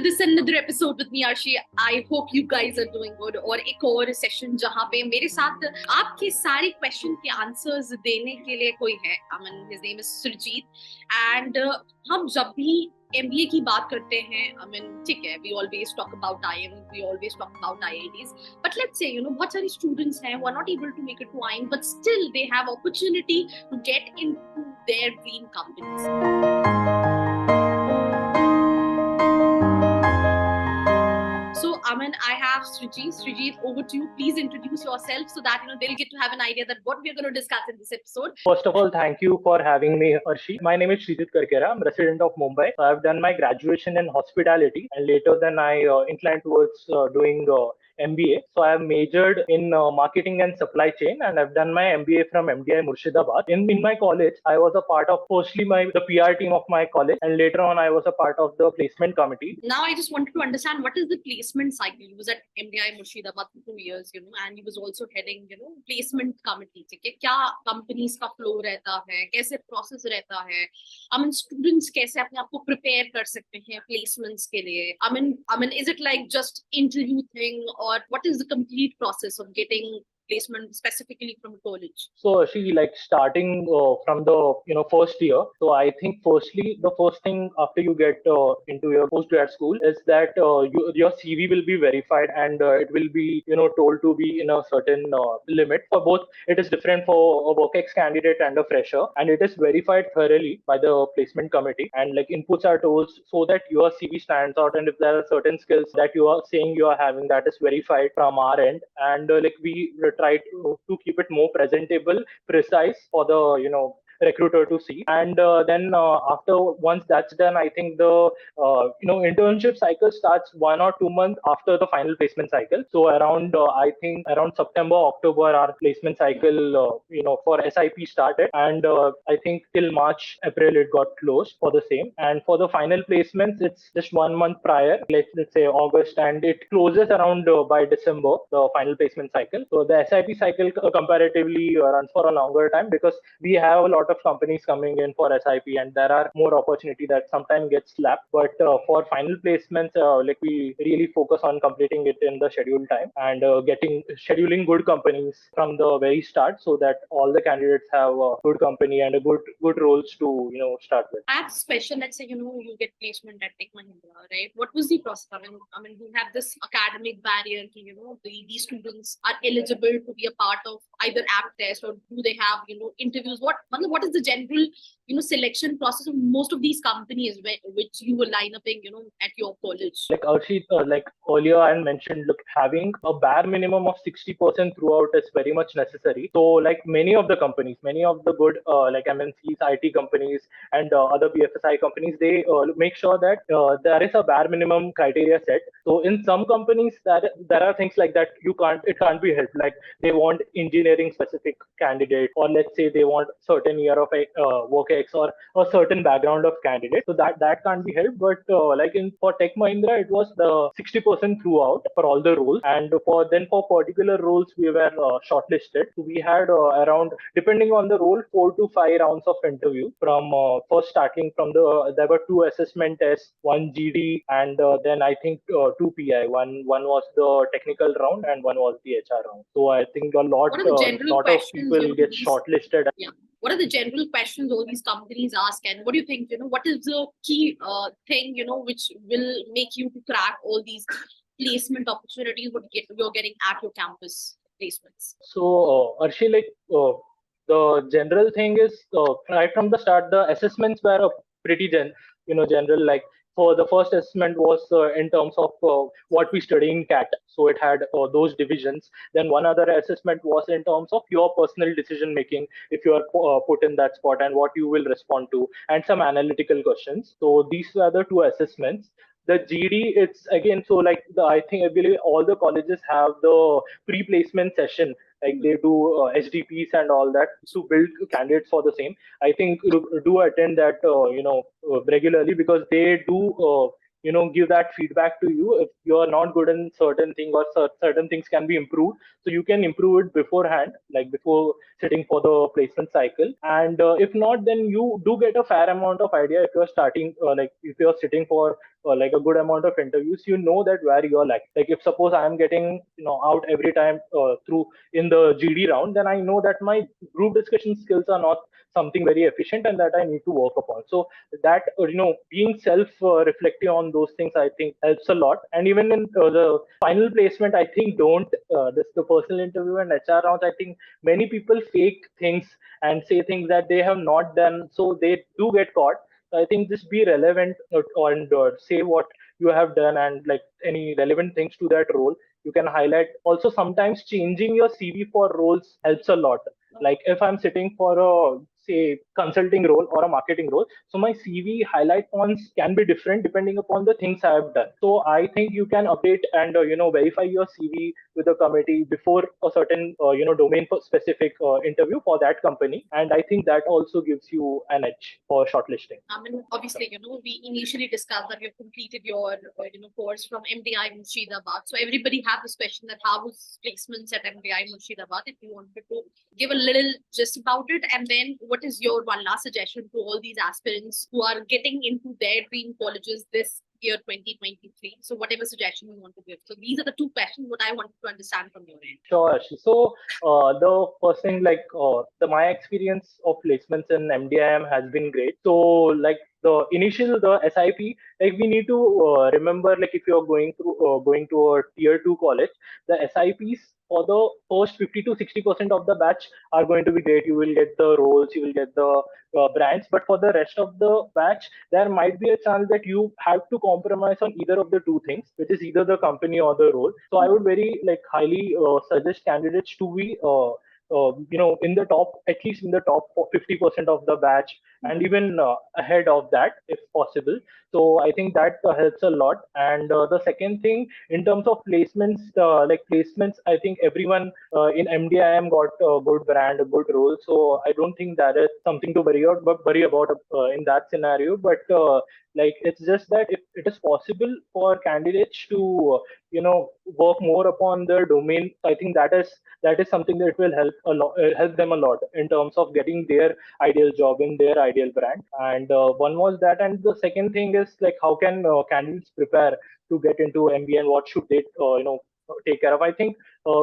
this another episode with me, Arshi. I hope you guys are doing good. और एक और session जहाँ पे मेरे साथ आपके सारे क्वेश्चन के आंसर्स देने के लिए कोई है. His name is Surjeet. And हम जब भी MBA की बात करते हैं, ठीक है, we always talk about IIM, we always talk about IITs. But let's say, बहुत सारे students हैं who are not able to make it to IIM, but still they have opportunity to get into their dream companies. So, I have Srijit. Srijit, over to you. Please introduce yourself so that they'll get to have an idea that what we're going to discuss in this episode. First of all, thank you for having me, Arshi. My name is Srijit Karkera. I'm a resident of Mumbai. So I've done my graduation in hospitality, and later then I inclined towards doing MBA. So I have majored in marketing and supply chain, and I've done my MBA from MDI Murshidabad. In my college, I was a part of firstly the PR team of my college, and later on I was a part of the placement committee. Now I just wanted to understand what is the placement cycle. You was at MDI Murshidabad for 2 years, and he was also heading, placement committee. क्या companies का flow रहता है, कैसे process रहता है, students कैसे अपने आप को prepare कर सकते हैं placements के लिए. Is it like just interview thing, or what is the complete process of getting placement specifically from college? So she starting from the first year. So I think firstly the first thing after you get into your postgrad school is that your CV will be verified, and it will be told to be in a certain limit. For both, it is different for a WorkX candidate and a fresher, and it is verified thoroughly by the placement committee, and inputs are told so that your CV stands out, and if there are certain skills that you are saying you are having, that is verified from our end, and we try to keep it more presentable, precise for the recruiter to see. And then after once that's done, I think the internship cycle starts 1 or 2 months after the final placement cycle. So around I think around September, October, our placement cycle for SIP started, and I think till March, April it got closed for the same. And for the final placements, it's just 1 month prior, let's say August, and it closes around by December, the final placement cycle. So the SIP cycle comparatively runs for a longer time, because we have a lot of companies coming in for SIP, and there are more opportunity that sometimes gets slapped. But for final placements, we really focus on completing it in the scheduled time, and scheduling good companies from the very start, so that all the candidates have a good company and a good roles to start with. I have a question. Let's say you get placement at Tech Mahindra, right? What was the process? We have this academic barrier. These students are eligible to be a part of either app test, or do they have interviews? What is the general selection process of most of these companies which you were line upping at your college? Arshi, earlier I mentioned, having a bare minimum of 60% throughout is very much necessary. So many of the companies, many of the good MNCs, IT companies, and other BFSI companies, they make sure that there is a bare minimum criteria set. So in some companies there are things like that it can't be helped. They want engineering specific candidate, or let's say they want certain year of WorkX or a certain background of candidate. So that can't be helped. But for Tech Mahindra, it was the 60% throughout for all the roles, and for particular roles we were shortlisted. So we had around, depending on the role, 4 to 5 rounds of interview from first starting from there were 2 assessment tests, 1 GD, and then I think 2 PI. One was the technical round, and one was the HR round. So I think a lot of people get shortlisted. Yeah. What are the general questions all these companies ask, and what do you think? What is the key thing which will make you to crack all these placement opportunities what you're getting at your campus placements? So Arshi, the general thing is right from the start, the assessments were pretty general. For the first assessment was in terms of what we study in CAT. So it had those divisions. Then one other assessment was in terms of your personal decision making, if you are put in that spot, and what you will respond to, and some analytical questions. So these were the 2 assessments. The GD, it's again, so I believe all the colleges have the pre-placement session. They do HDPs and all that to build candidates for the same. I think do attend that regularly, because they do give that feedback to you if you are not good in certain thing, or certain things can be improved. So you can improve it beforehand, before sitting for the placement cycle. And if not, then you do get a fair amount of idea if you're starting, if you're sitting for like a good amount of interviews, you know that where you're like if suppose I am getting out every time through in the GD round, then I know that my group discussion skills are not something very efficient and that I need to work upon. So that being self reflective on those things, I think helps a lot. And even in the final placement, I think don't this the personal interview and HR rounds, I think many people fake things and say things that they have not done, so they do get caught. So I think just be relevant and say what you have done and like any relevant things to that role you can highlight. Also, sometimes changing your CV for roles helps a lot. Like if I'm sitting for a say consulting role or a marketing role, so my CV highlight points can be different depending upon the things I have done. So I think you can update and verify your CV with the committee before a certain domain specific interview for that company, and I think that also gives you an edge for shortlisting. I mean, obviously, we initially discussed that you've completed your, course from MDI Murshidabad. So everybody have this question that how was placements at MDI Murshidabad? If you wanted to give a little gist about it, and then what is your one last suggestion to all these aspirants who are getting into their dream colleges this year 2023? So whatever suggestion you want to give. So these are the two questions what I wanted to understand from your end. Sure, Ashi. So the first thing, like my experience of placements in MDIM has been great. So like the SIP, like we need to remember, like if you're going to a tier 2 college, the SIPs for the first 50 to 60% of the batch are going to be great. You will get the roles, you will get the brands, but for the rest of the batch, there might be a chance that you have to compromise on either of the two things, which is either the company or the role. So I would very like highly suggest candidates to be in the top, at least in the top 50% of the batch, and even ahead of that if possible. So I think that helps a lot. And the second thing, in terms of placements, I think everyone in MDIM got a good brand, a good role. So I don't think that is something to worry about in that scenario. But like it's just that if it is possible for candidates to work more upon their domain, I think that is something that will help them a lot in terms of getting their ideal job in their ideal brand. And one was that, and the second thing is like how can candidates prepare to get into MBA and what should they take care of. I think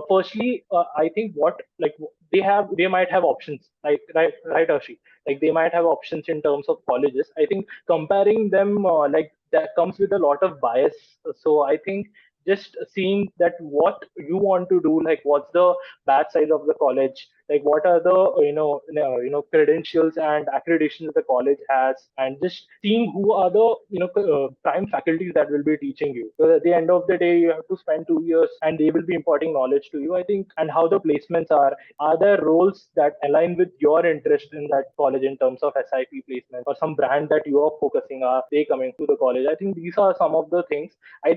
firstly, I think what like they might have options, like right Arshi, like they might have options in terms of colleges. I think comparing them like that comes with a lot of bias. So I think just seeing that what you want to do, like what's the batch size of the college, like what are the credentials and accreditations the college has, and just seeing who are the prime faculties that will be teaching you. Because at the end of the day, you have to spend 2 years and they will be imparting knowledge to you, I think. And how the placements are there roles that align with your interest in that college in terms of SIP placement, or some brand that you are focusing, are they coming to the college? I think these are some of the things.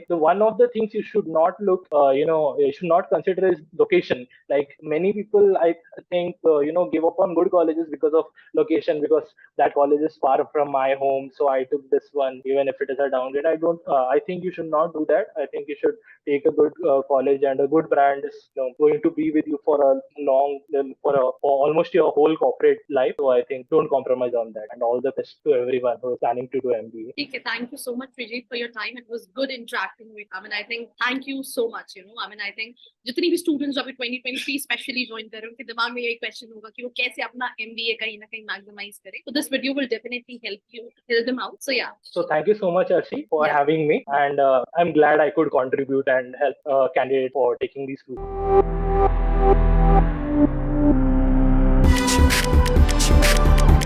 One of the things you should not look, you should not consider is location. Like many people, I think, give up on good colleges because of location, because that college is far from my home, so I took this one, even if it is a downgrade. I think you should not do that. I think you should take a good college, and a good brand is going to be with you for a long, for almost your whole corporate life. So I think don't compromise on that. And all the best to everyone who is planning to do MBA. Okay, thank you so much, Vijay, for your time. It was good interacting with. I think thank you so much. I think जितनी भी students अभी 2023 specially join कर रहे हैं, उनके दिमाग में यही क्वेश्चन होगा कि वो कैसे अपना MBA कहीं ना कहीं मैक्सिमाइज करें. So this video will definitely help them out. So yeah. So thank you so much, Arshi, for having me, and I'm glad I could contribute and help a candidate for taking these courses.